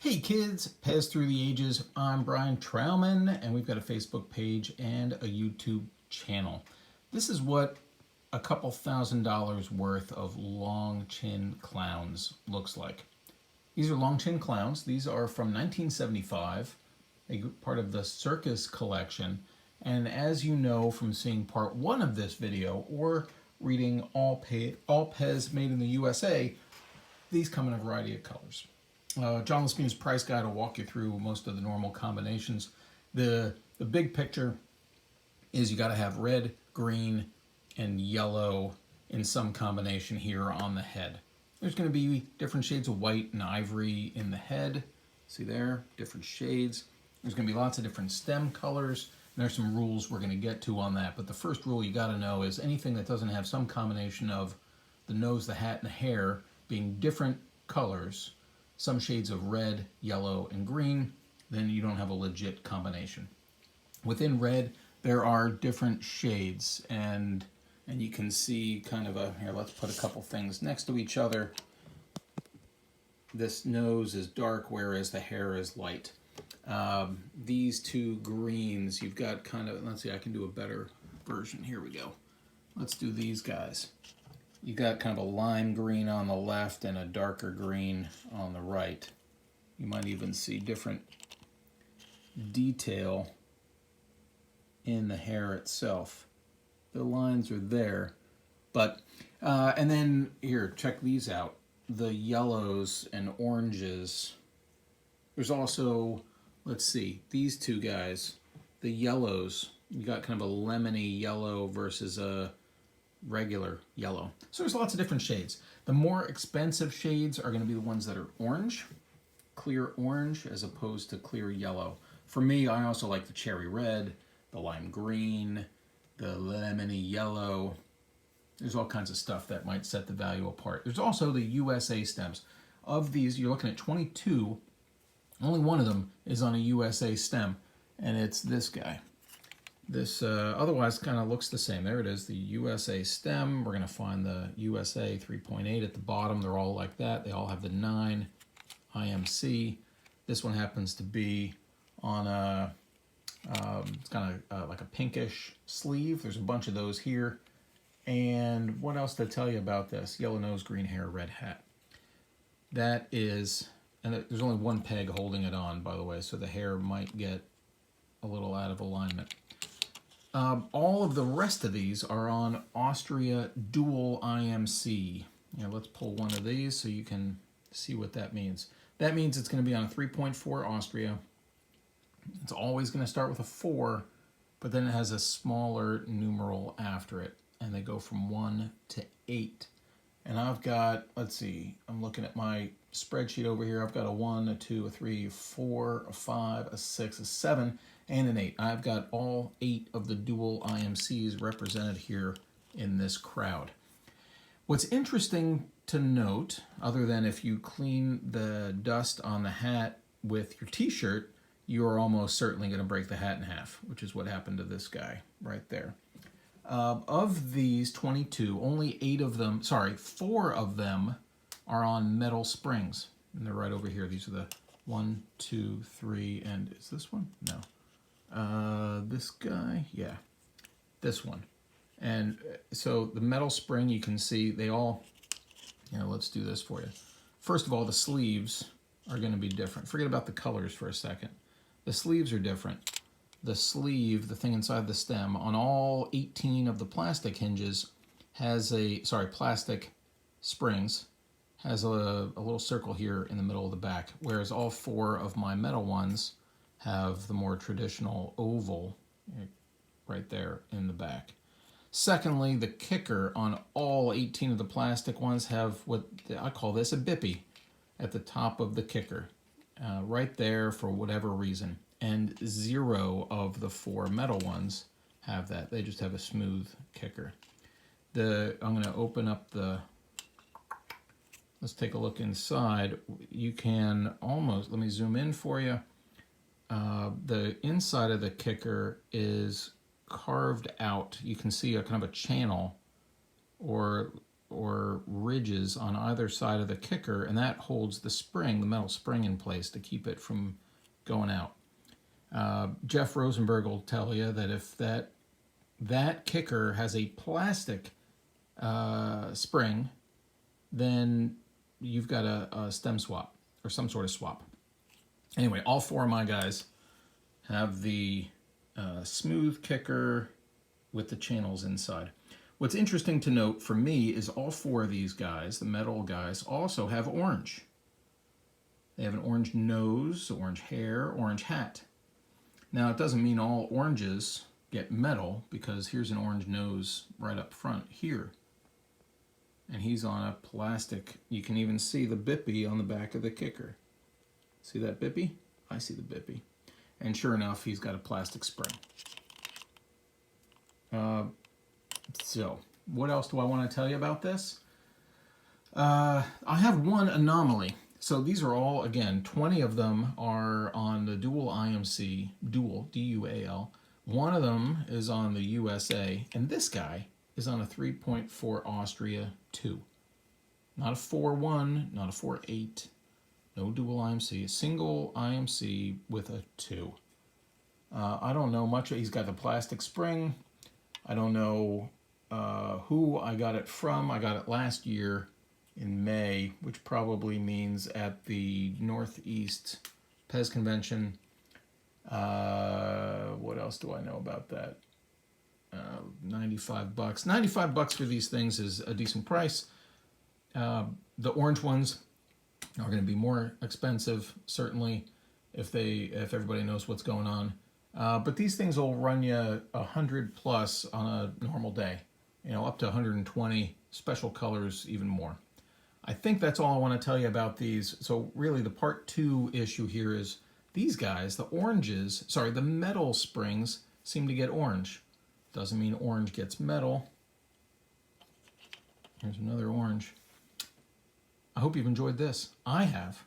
Hey kids, Pez Through the Ages, I'm Brian Trauman, and we've got a Facebook page and a YouTube channel. This is what a couple $1,000s worth of long chin clowns looks like. These are long chin clowns. These are from 1975, part of the Circus collection. And as you know from seeing part one of this video or reading All Pez Made in the USA, these come in a variety of colors. John Laspene's price guide will walk you through most of the normal combinations. The big picture is you got to have red, green, and yellow in some combination here on the head. There's going to be different shades of white and ivory in the head. See there, different shades. There's going to be lots of different stem colors. And there's some rules we're going to get to on that. But the first rule you got to know is anything that doesn't have some combination of the nose, the hat, and the hair being different colors, some shades of red, yellow, and green, then you don't have a legit combination. Within red, there are different shades, and you can see kind of here, let's put a couple things next to each other. This nose is dark, whereas the hair is light. These two greens, you've got kind of, let's see, I can do a better version. Here we go. Let's do these guys. You got kind of a lime green on the left and a darker green on the right. You might even see different detail in the hair itself. The lines are there, but and then here, check these out. The yellows and oranges. There's also, let's see, these two guys. The yellows, you got kind of a lemony yellow versus a regular yellow. So there's lots of different shades. The more expensive shades are going to be the ones that are orange, clear orange, as opposed to clear yellow. For me, I also like the cherry red, the lime green, the lemony yellow. There's all kinds of stuff that might set the value apart. There's also the USA stems. Of these, you're looking at 22. Only one of them is on a USA stem, and it's this guy. This otherwise kind of looks the same. There it is, the USA stem. We're going to find the USA 3.8 at the bottom. They're all like that. They all have the 9 IMC. This one happens to be on a, it's kind of like a pinkish sleeve. There's a bunch of those here. And what else to tell you about this? Yellow nose, green hair, red hat. That is, and there's only one peg holding it on, by the way, so the hair might get a little out of alignment. All of the rest of these are on Austria dual IMC. Let's pull one of these so you can see what that means. That means it's going to be on a 3.4 Austria. It's always going to start with a 4, but then it has a smaller numeral after it, and they go from 1 to 8. And I've got, let's see, I'm looking at my spreadsheet over here. I've got a 1, a 2, a 3, a 4, a 5, a 6, a 7, and an 8. I've got all 8 of the dual IMCs represented here in this crowd. What's interesting to note, other than if you clean the dust on the hat with your t-shirt, you're almost certainly going to break the hat in half, which is what happened to this guy right there. Of these 22, only 4 of them are on metal springs. And they're right over here. These are the 1, 2, 3, and is this one? No. This guy? Yeah. This one. And so the metal spring, you can see they all, let's do this for you. First of all, the sleeves are going to be different. Forget about the colors for a second. The sleeves are different. The sleeve, the thing inside the stem, on all 18 of the plastic hinges has plastic springs, has a little circle here in the middle of the back, whereas all 4 of my metal ones have the more traditional oval right there in the back. Secondly, the kicker on all 18 of the plastic ones have what I call this a bippy at the top of the kicker, right there for whatever reason. And 0 of the 4 metal ones have that. They just have a smooth kicker. I'm going to open up let's take a look inside. You can almost, let me zoom in for you. The inside of the kicker is carved out. You can see a kind of a channel, or or ridges on either side of the kicker, and that holds the spring, the metal spring, in place to keep it from going out. Jeff Rosenberg will tell you that if that kicker has a plastic spring, then you've got a stem swap or some sort of swap. Anyway, all four of my guys have the smooth kicker with the channels inside. What's interesting to note for me is all four of these guys, the metal guys, also have orange. They have an orange nose, orange hair, orange hat. Now, it doesn't mean all oranges get metal, because here's an orange nose right up front here. And he's on a plastic. You can even see the bippy on the back of the kicker. See that bippy? I see the bippy. And sure enough, he's got a plastic spring. So, what else do I want to tell you about this? I have one anomaly. So these are all, again, 20 of them are on the dual IMC, dual, D-U-A-L. One of them is on the USA, and this guy is on a 3.4 Austria 2. Not a 4.1, not a 4.8, no dual IMC, a single IMC with a 2. I don't know much. He's got the plastic spring. I don't know who I got it from. I got it last year in May, which probably means at the Northeast Pez Convention. What else do I know about that? 95 bucks. 95 bucks for these things is a decent price. The orange ones are going to be more expensive, certainly, if everybody knows what's going on. But these things will run you 100 plus on a normal day. You know, up to 120. Special colors, even more. I think that's all I want to tell you about these. So really, the part 2 issue here is these guys, the metal springs seem to get orange. Doesn't mean orange gets metal. Here's another orange. I hope you've enjoyed this. I have.